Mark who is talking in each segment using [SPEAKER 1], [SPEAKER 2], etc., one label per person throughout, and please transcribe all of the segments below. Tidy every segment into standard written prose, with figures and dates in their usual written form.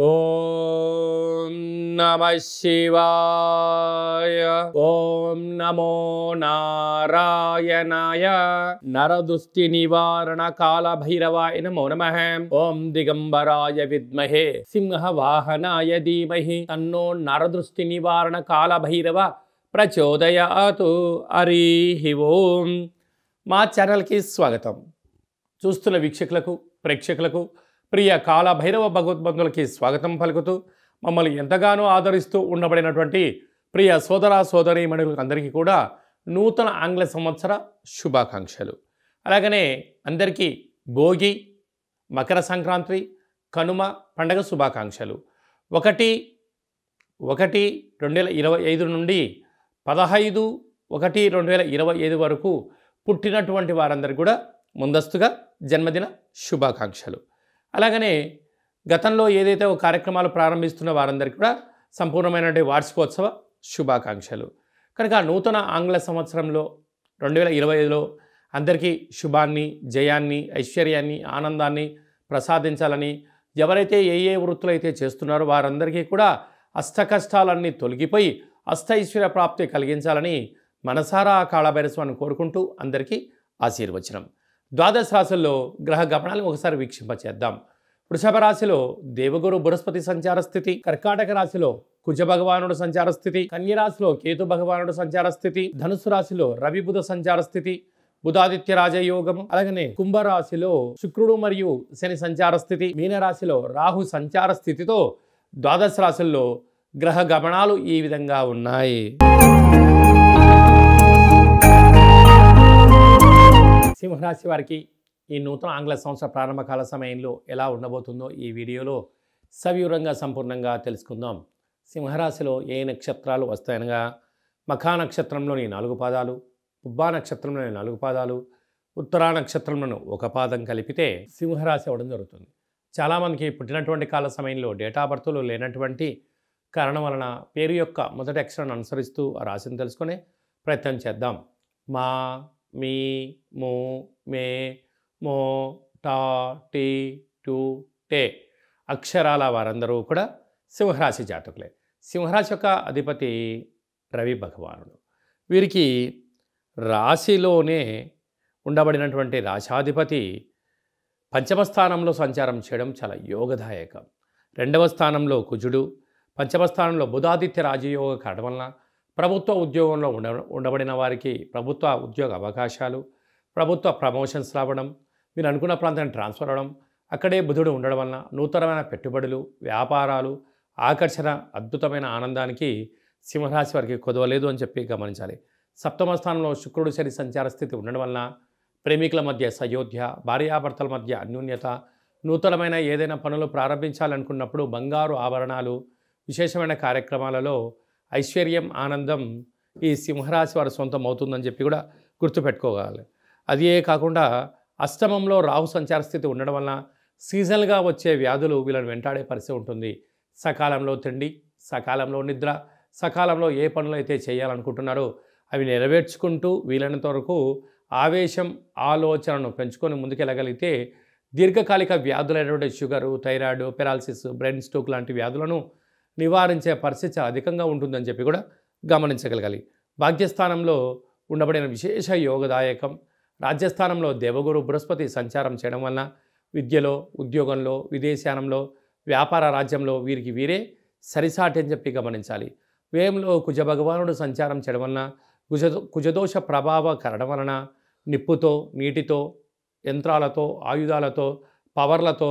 [SPEAKER 1] ఓం నమః శివాయ. ఓం నమో నారాయణాయ. నరదుష్టి నివారణ కాల భైరవాయ నమో నమః. ఓం దిగంబరాయ విద్మహే సింహవాహనాయ ధీమహి తన్నో నరదృష్టి నివారణ కాల భైరవ ప్రచోదయాతు. హరి ఓం. మా ఛానల్కి స్వాగతం. చూస్తున్న వీక్షకులకు ప్రేక్షకులకు ప్రియ కాల భైరవ భగవద్బంధులకి స్వాగతం పలుకుతూ మమ్మల్ని ఎంతగానో ఆదరిస్తూ ఉండబడినటువంటి ప్రియ సోదర సోదరీమణులకు అందరికీ కూడా నూతన ఆంగ్ల సంవత్సర శుభాకాంక్షలు. అలాగనే అందరికీ భోగి, మకర సంక్రాంతి, కనుమ పండగ శుభాకాంక్షలు. 1/1/2025 నుండి 15/1/2025 వరకు పుట్టినటువంటి వారందరికీ కూడా ముందస్తుగా జన్మదిన శుభాకాంక్షలు. అలాగనే గతంలో ఏదైతే ఒక కార్యక్రమాలు ప్రారంభిస్తున్న వారందరికీ కూడా సంపూర్ణమైనటువంటి వార్షికోత్సవ శుభాకాంక్షలు. కనుక నూతన ఆంగ్ల సంవత్సరంలో 2025లో అందరికీ శుభాన్ని, జయాన్ని, ఐశ్వర్యాన్ని, ఆనందాన్ని ప్రసాదించాలని, ఎవరైతే ఏ వృత్తులు అయితే చేస్తున్నారో వారందరికీ కూడా అష్ట కష్టాలన్నీ తొలగిపోయి అష్టైశ్వర్య ప్రాప్తి కలిగించాలని మనసారా కాళభైరస్వామిని కోరుకుంటూ అందరికీ ఆశీర్వచనం. ద్వాదశ రాశుల్లో గ్రహ గమనాలను ఒకసారి వీక్షింపచేద్దాం. వృషభ రాశిలో దేవగురు బృహస్పతి సంచార స్థితి, కర్కాటక రాశిలో కుజ భగవానుడు సంచార స్థితి, కన్య రాశిలో కేతు భగవానుడు సంచార స్థితి, ధనుసు రాశిలో రవి బుధ సంచార స్థితి, బుధాదిత్య రాజయోగము. అలాగనే కుంభరాశిలో శుక్రుడు మరియు శని సంచార స్థితి, మీనరాశిలో రాహు సంచార స్థితితో ద్వాదశ రాశుల్లో గ్రహ గమనాలు ఈ విధంగా ఉన్నాయి. సింహరాశి వారికి ఈ నూతన ఆంగ్ల సంవత్సర ప్రారంభ కాల సమయంలో ఎలా ఉండబోతుందో ఈ వీడియోలో సవివరంగా సంపూర్ణంగా తెలుసుకుందాం. సింహరాశిలో ఏ నక్షత్రాలు వస్తాయనగా మఖా నక్షత్రంలోని 4 పాదాలు, పుబ్బా నక్షత్రంలోని 4 పాదాలు, ఉత్తరా నక్షత్రంలోని 1 పాదం కలిపితే సింహరాశి అవ్వడం జరుగుతుంది. చాలామందికి పుట్టినటువంటి కాల సమయంలో డేటా బర్త్లు లేనటువంటి కారణం వలన పేరు యొక్క మొదటి అక్షరాన్ని అనుసరిస్తూ ఆ రాశిని తెలుసుకునే ప్రయత్నం చేద్దాం. మా, మీ, మో, మే, మో, టా, టీ, టు, టే అక్షరాల వారందరూ కూడా సింహరాశి జాతకులే. సింహరాశి యొక్క అధిపతి రవి భగవానుడు. వీరికి రాశిలోనే ఉండబడినటువంటి రాశాధిపతి పంచమ స్థానంలో సంచారం చేయడం చాలా యోగదాయకం. 2వ స్థానంలో కుజుడు, పంచమ స్థానంలో బుధాదిత్య రాజయోగ కావడం వలన ప్రభుత్వ ఉద్యోగంలో ఉండబడిన వారికి ప్రభుత్వ ఉద్యోగ అవకాశాలు, ప్రభుత్వ ప్రమోషన్స్ రావడం, మీరు అనుకున్న ప్రాంతానికి ట్రాన్స్ఫర్ అవ్వడం, అక్కడే బుధుడు ఉండడం వలన నూతనమైన పెట్టుబడులు, వ్యాపారాలు, ఆకర్షణ, అద్భుతమైన ఆనందానికి సింహరాశి వారికి కొదవలేదు అని చెప్పి గమనించాలి. సప్తమ స్థానంలో శుక్రుడు శని సంచార స్థితి ఉండడం వలన ప్రేమికుల మధ్య సయోధ్య, భార్యాభర్తల మధ్య అన్యోన్యత, నూతనమైన ఏదైనా పనులు ప్రారంభించాలనుకున్నప్పుడు బంగారు ఆభరణాలు, విశేషమైన కార్యక్రమాలలో ఐశ్వర్యం, ఆనందం ఈ సింహరాశి వారి సొంతం అవుతుందని చెప్పి కూడా గుర్తుపెట్టుకోగలగాలి. అదే కాకుండా అష్టమంలో రాహు సంచార స్థితి ఉండడం వలన సీజనల్గా వచ్చే వ్యాధులు వీళ్ళని వెంటాడే పరిస్థితి ఉంటుంది. సకాలంలో తిండి, సకాలంలో నిద్ర, సకాలంలో ఏ పనులు అయితే చేయాలనుకుంటున్నారో అవి నెరవేర్చుకుంటూ వీలైనంత వరకు ఆవేశం, ఆలోచనను పెంచుకొని ముందుకెళ్ళగలిగితే దీర్ఘకాలిక వ్యాధులైనటువంటి sugar, thyroid, paralysis, brain stroke లాంటి వ్యాధులను నివారించే పరిస్థితి చాలా అధికంగా ఉంటుందని చెప్పి కూడా గమనించగలగాలి. భాగ్యస్థానంలో ఉండబడిన విశేష యోగదాయకం. రాజ్యస్థానంలో దేవగురు బృహస్పతి సంచారం చేయడం వలన విద్యలో, ఉద్యోగంలో, విదేశానంలో, వ్యాపార రాజ్యంలో వీరికి వీరే సరిసాటి అని చెప్పి గమనించాలి. వ్యయంలో కుజ భగవానుడు సంచారం చేయడం వలన కుజదోష ప్రభావ కరడం వలన నిప్పుతో, నీటితో, యంత్రాలతో, ఆయుధాలతో, పవర్లతో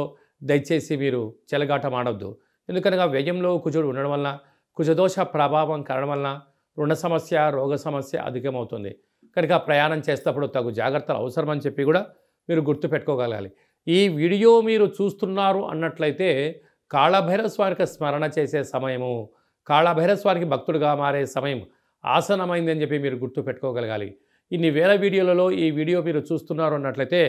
[SPEAKER 1] దయచేసి మీరు చెలగాటం ఆడొద్దు. ఎందుకనగా వ్యయంలో కుజుడు ఉండడం వలన కుజదోష ప్రభావం కారణం వలన రుణ సమస్య, రోగ సమస్య అధికమవుతుంది. కనుక ప్రయాణం చేసేటప్పుడు తగు జాగ్రత్తలు అవసరమని చెప్పి కూడా మీరు గుర్తుపెట్టుకోగలగాలి. ఈ వీడియో మీరు చూస్తున్నారు అన్నట్లయితే కాళభైరస్వామికి స్మరణ చేసే సమయము, కాళభైరస్వామికి భక్తుడిగా మారే సమయం ఆసనమైందని చెప్పి మీరు గుర్తుపెట్టుకోగలగాలి. ఇన్ని వేల వీడియోలలో ఈ వీడియో మీరు చూస్తున్నారు అన్నట్లయితే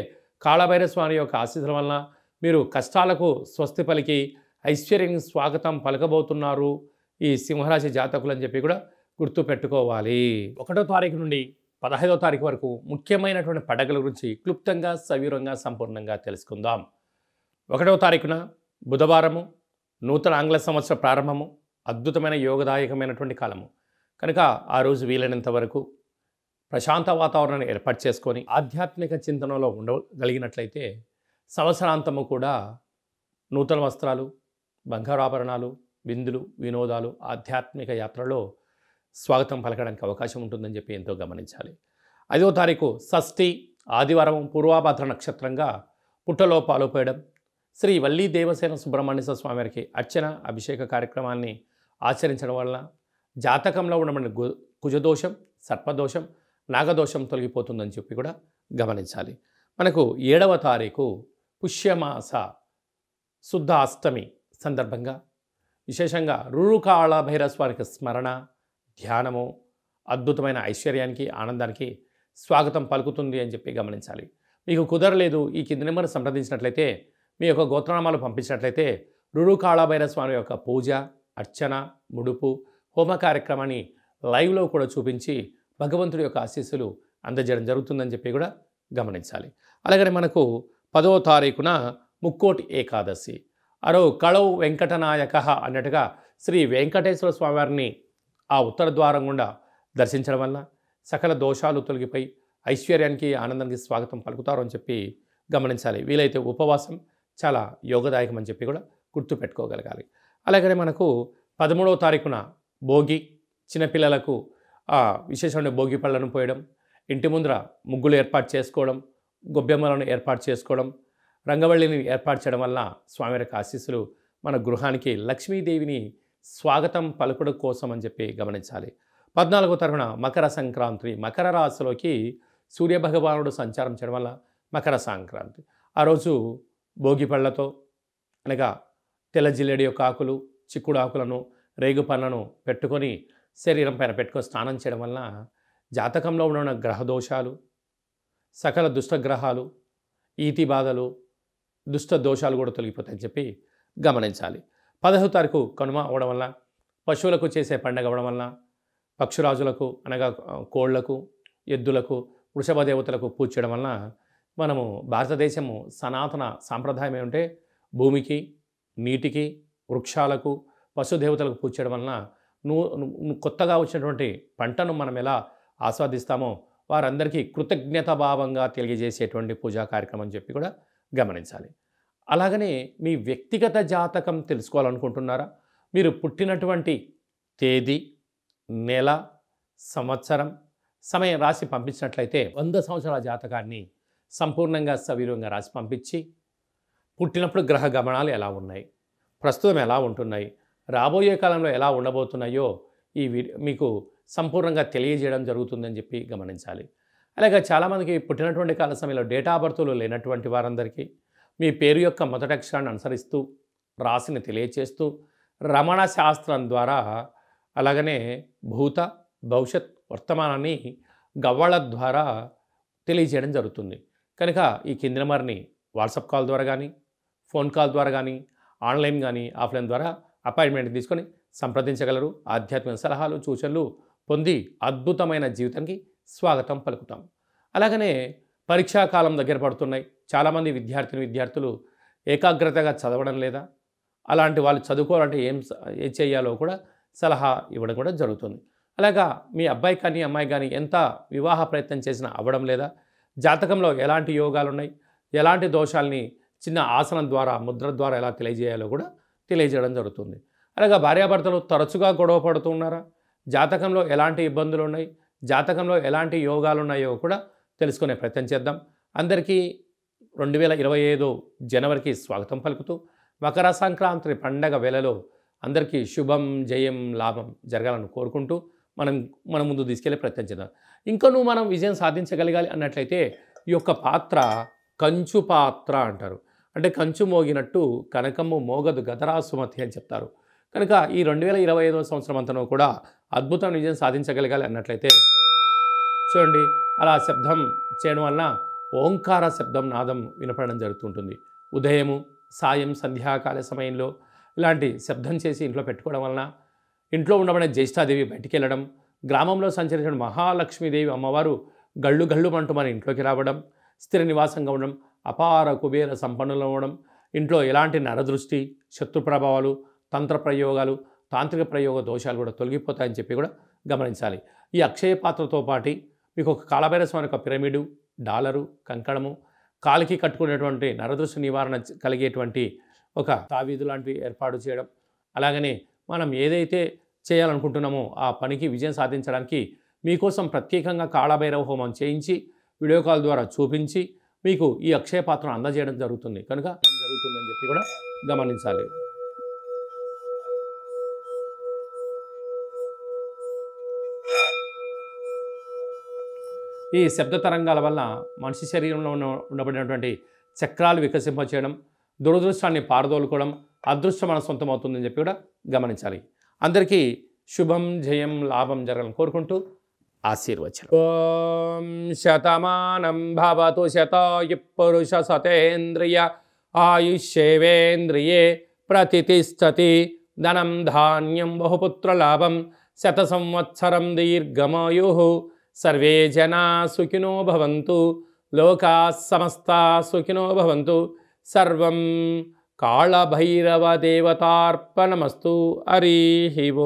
[SPEAKER 1] కాళభైరస్వామి యొక్క ఆశీస్సుల వలన మీరు కష్టాలకు స్వస్తి పలికి ఐశ్వర్యం స్వాగతం పలకబోతున్నారు ఈ సింహరాశి జాతకులు అని చెప్పి కూడా గుర్తుపెట్టుకోవాలి. 1వ తారీఖు నుండి 15వ తారీఖు వరకు ముఖ్యమైనటువంటి పండుగల గురించి క్లుప్తంగా సవివరంగా సంపూర్ణంగా తెలుసుకుందాం. 1వ తారీఖున బుధవారము నూతన ఆంగ్ల సంవత్సర ప్రారంభము అద్భుతమైన యోగదాయకమైనటువంటి కాలము. కనుక ఆ రోజు వీలైనంత వరకు ప్రశాంత వాతావరణాన్ని ఏర్పాటు చేసుకొని ఆధ్యాత్మిక చింతనలో ఉండగలిగినట్లయితే సంవత్సరాంతము కూడా నూతన వస్త్రాలు, బంగారాభరణాలు, విందులు, వినోదాలు, ఆధ్యాత్మిక యాత్రలో స్వాగతం పలకడానికి అవకాశం ఉంటుందని చెప్పి ఎంతో గమనించాలి. 5వ తారీఖు షష్ఠి ఆదివారం పూర్వాభాద్ర నక్షత్రంగా పుట్టలో పాలు పోయడం, శ్రీ వల్లీ దేవసేన సుబ్రహ్మణ్యేశ్వర స్వామివారికి అర్చన అభిషేక కార్యక్రమాన్ని ఆచరించడం వలన జాతకంలో ఉండబడిన కుజదోషం, సర్పదోషం, నాగదోషం తొలగిపోతుందని చెప్పి కూడా గమనించాలి. మనకు 7వ తారీఖు పుష్యమాస శుద్ధ అష్టమి సందర్భంగా విశేషంగా రురుకాళ భైరస్వామికి స్మరణ, ధ్యానము అద్భుతమైన ఐశ్వర్యానికి, ఆనందానికి స్వాగతం పలుకుతుంది అని చెప్పి గమనించాలి. మీకు కుదరలేదు, ఈ కింది నెంబర్ సంప్రదించినట్లయితే, మీ యొక్క గోత్రనామాలు పంపించినట్లయితే రురుకాళ భైరస్వామి యొక్క పూజ, అర్చన, ముడుపు, హోమ కార్యక్రమాన్ని లైవ్లో కూడా చూపించి భగవంతుడి యొక్క ఆశీస్సులు అందజేయడం జరుగుతుందని చెప్పి కూడా గమనించాలి. అలాగనే మనకు 10వ తారీఖున ముక్కోటి ఏకాదశి. అరో కళౌ వెంకటనాయక అన్నట్టుగా శ్రీ వెంకటేశ్వర స్వామివారిని ఆ ఉత్తర ద్వారం గుండా దర్శించడం వల్ల సకల దోషాలు తొలగిపోయి ఐశ్వర్యానికి, ఆనందానికి స్వాగతం పలుకుతారు అని చెప్పి గమనించాలి. వీలైతే ఉపవాసం చాలా యోగదాయకం అని చెప్పి కూడా గుర్తుపెట్టుకోగలగాలి. అలాగనే మనకు 13వ తారీఖున భోగి, చిన్నపిల్లలకు విశేషమైన భోగి పళ్ళను పోయడం, ఇంటి ముందర ముగ్గులు ఏర్పాటు చేసుకోవడం, గొబ్బెమ్మలను ఏర్పాటు చేసుకోవడం, రంగవల్లిని ఏర్పాటు చేయడం వల్ల స్వామివారి ఆశీస్సులు మన గృహానికి లక్ష్మీదేవిని స్వాగతం పలుకుడు కోసం అని చెప్పి గమనించాలి. 14వ తారీఖున మకర సంక్రాంతి. మకర రాశిలోకి సూర్యభగవానుడు సంచారం చేయడం వల్ల మకర సంక్రాంతి. ఆ రోజు భోగి పళ్ళతో అనగా తెల్ల జిల్లేడి యొక్క ఆకులు, చిక్కుడు ఆకులను, రేగు పండ్లను పెట్టుకొని శరీరం పైన పెట్టుకొని స్నానం చేయడం వలన జాతకంలో ఉన్న గ్రహదోషాలు, సకల దుష్టగ్రహాలు, ఈతి బాధలు, దుష్ట దోషాలు కూడా తొలగిపోతాయని చెప్పి గమనించాలి. 15వ తారీఖు కనుమ అవడం వల్ల, పశువులకు చేసే పండగ అవడం వల్ల, పక్షురాజులకు అనగా కోళ్లకు, ఎద్దులకు, వృషభ దేవతలకు పూజ చేయడం వలన మనము భారతదేశము సనాతన సాంప్రదాయం ఏమంటే భూమికి, నీటికి, వృక్షాలకు, పశుదేవతలకు పూజ చేయడం వలన కొత్తగా వచ్చినటువంటి పంటను మనం ఎలా ఆస్వాదిస్తామో వారందరికీ కృతజ్ఞత భావంగా తెలియజేసేటువంటి పూజా కార్యక్రమం అని చెప్పి కూడా గమనించాలి. అలాగనే మీ వ్యక్తిగత జాతకం తెలుసుకోవాలనుకుంటున్నారా? మీరు పుట్టినటువంటి తేదీ, నెల, సంవత్సరం, సమయం రాసి పంపించినట్లయితే 100 సంవత్సరాల జాతకాన్ని సంపూర్ణంగా సవివరంగా రాసి పంపించి, పుట్టినప్పుడు గ్రహ గమనాలు ఎలా ఉన్నాయి, ప్రస్తుతం ఎలా ఉంటున్నాయి, రాబోయే కాలంలో ఎలా ఉండబోతున్నాయో ఈ మీకు సంపూర్ణంగా తెలియజేయడం జరుగుతుందని చెప్పి గమనించాలి. అలాగే చాలామందికి పుట్టినటువంటి కాల సమయంలో డేటా ఆఫ్ బర్త్లు లేనటువంటి వారందరికీ మీ పేరు యొక్క మొదటి అక్షరాన్ని అనుసరిస్తూ రాశిని తెలియచేస్తూ రమణ శాస్త్రం ద్వారా అలాగనే భూత, భవిష్యత్, వర్తమానాన్ని గవ్వళ ద్వారా తెలియజేయడం జరుగుతుంది. కనుక ఈ కింది నెంబర్ని వాట్సాప్ కాల్ ద్వారా కానీ, ఫోన్ కాల్ ద్వారా కానీ, ఆన్లైన్ కానీ, ఆఫ్లైన్ ద్వారా అపాయింట్మెంట్ తీసుకొని సంప్రదించగలరు. ఆధ్యాత్మిక సలహాలు, సూచనలు పొంది అద్భుతమైన జీవితానికి స్వాగతం పలుకుతాం. అలాగనే పరీక్షాకాలం దగ్గర పడుతున్నాయి. చాలామంది విద్యార్థులు ఏకాగ్రతగా చదవడం లేదా, అలాంటి వాళ్ళు చదువుకోవాలంటే ఏం చేయాలో కూడా సలహా ఇవ్వడం కూడా జరుగుతుంది. అలాగా మీ అబ్బాయి కానీ అమ్మాయి కానీ ఎంత వివాహ ప్రయత్నం చేసినా అవ్వడం లేదా, జాతకంలో ఎలాంటి యోగాలు ఉన్నాయి, ఎలాంటి దోషాలని చిన్న ఆసనం ద్వారా, ముద్ర ద్వారా ఎలా తెలియజేయాలో కూడా తెలియజేయడం జరుగుతుంది. అలాగా భార్యాభర్తలు తరచుగా గొడవ పడుతున్నారా, జాతకంలో ఎలాంటి ఇబ్బందులు ఉన్నాయి, జాతకంలో ఎలాంటి యోగాలు ఉన్నాయో కూడా తెలుసుకునే ప్రయత్నం చేద్దాం. అందరికీ 2025 జనవరికి స్వాగతం పలుకుతూ మకర సంక్రాంతి పండగ వేళలో అందరికీ శుభం, జయం, లాభం జరగాలని కోరుకుంటూ మన ముందు తీసుకెళ్లే ప్రయత్నం చేద్దాం. ఇంకనూ మనం విజయం సాధించగలగాలి అన్నట్లయితే ఈ యొక్క పాత్ర కంచు పాత్ర అంటారు. అంటే కంచు మోగినట్టు కనకము మోగదు గదరా సుమతి అని చెప్తారు. కనుక ఈ 2025 సంవత్సరం అంతనూ కూడా అద్భుతమైన విజయం సాధించగలగాలి అన్నట్లయితే చూడండి, అలా శబ్దం చేయడం వలన ఓంకార శబ్దం నాదం వినపడడం జరుగుతుంటుంది. ఉదయము, సాయం, సంధ్యాకాల సమయంలో ఇలాంటి శబ్దం చేసి ఇంట్లో పెట్టుకోవడం వలన ఇంట్లో ఉండబడే జ్యేష్ఠాదేవి బయటికి వెళ్ళడం, గ్రామంలో సంచరించిన మహాలక్ష్మీదేవి అమ్మవారు గళ్ళు గళ్ళు అంటూ మన ఇంట్లోకి రావడం, స్థిర నివాసంగా ఉండడం, అపార కుబేర సంపన్నులు అవ్వడం, ఇంట్లో ఎలాంటి నరదృష్టి, శత్రు ప్రభావాలు, తంత్ర ప్రయోగాలు, తాంత్రిక ప్రయోగ దోషాలు కూడా తొలగిపోతాయని చెప్పి కూడా గమనించాలి. ఈ అక్షయ పాత్రతో పాటు మీకు ఒక కాలభైరవ స్వామి యొక్క పిరమిడు, డాలరు, కంకణము, కాలికి కట్టుకునేటువంటి నరదృష్టి నివారణ కలిగేటువంటి ఒక తావీదు లాంటివి ఏర్పాటు చేయడం, అలాగనే మనం ఏదైతే చేయాలనుకుంటున్నామో ఆ పనికి విజయం సాధించడానికి మీకోసం ప్రత్యేకంగా కాళభైరవ హోమం చేయించి వీడియో కాల్ ద్వారా చూపించి మీకు ఈ అక్షయ పాత్రను అందజేయడం జరుగుతుంది కనుక జరుగుతుందని చెప్పి కూడా గమనించాలి. ఈ శబ్ద తరంగాల వల్ల మనిషి శరీరంలో ఉండబడినటువంటి చక్రాలు వికసింపచేయడం, దురదృష్టాన్ని పారదోలుకోవడం, అదృష్టం మన సొంతం అవుతుందని చెప్పి కూడా గమనించాలి. అందరికీ శుభం, జయం, లాభం జరగాలని కోరుకుంటూ ఆశీర్వచనం. ఓం శతమానం భవతు శతాయు పురుష సతేంద్రియ ఆయుష్యేవేంద్రియే ప్రతిష్టతి ధనం ధాన్యం బహుపుత్ర లాభం శత సంవత్సరం దీర్ఘమాయు సర్వే జనా సుఖినో భవంతు లోకా సమస్తా సుఖినో భవంతు సర్వం కాళభైరవ దేవతార్పణమస్తు. హరి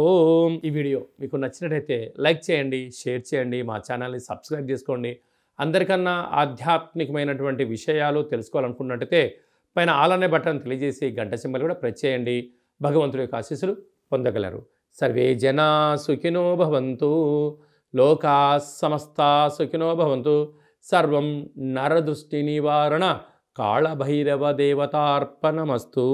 [SPEAKER 1] ఓం. ఈ వీడియో మీకు నచ్చినట్టయితే లైక్ చేయండి, షేర్ చేయండి, మా ఛానల్ని సబ్స్క్రైబ్ చేసుకోండి. అందరికన్నా ఆధ్యాత్మికమైనటువంటి విషయాలు తెలుసుకోవాలనుకున్నట్టయితే పైన ఆల్ అనే బటన్ తెలియజేసి గంట సింబల్ కూడా ప్రెస్ చేయండి. భగవంతుడి యొక్క ఆశీస్సులు పొందగలరు. సర్వే జనా సుఖినో భవంతు లోకా సమస్తా సుఖినో భవంతు సర్వం నరదృష్టి నివారణ కాళభైరవ దేవతార్పణమస్తు.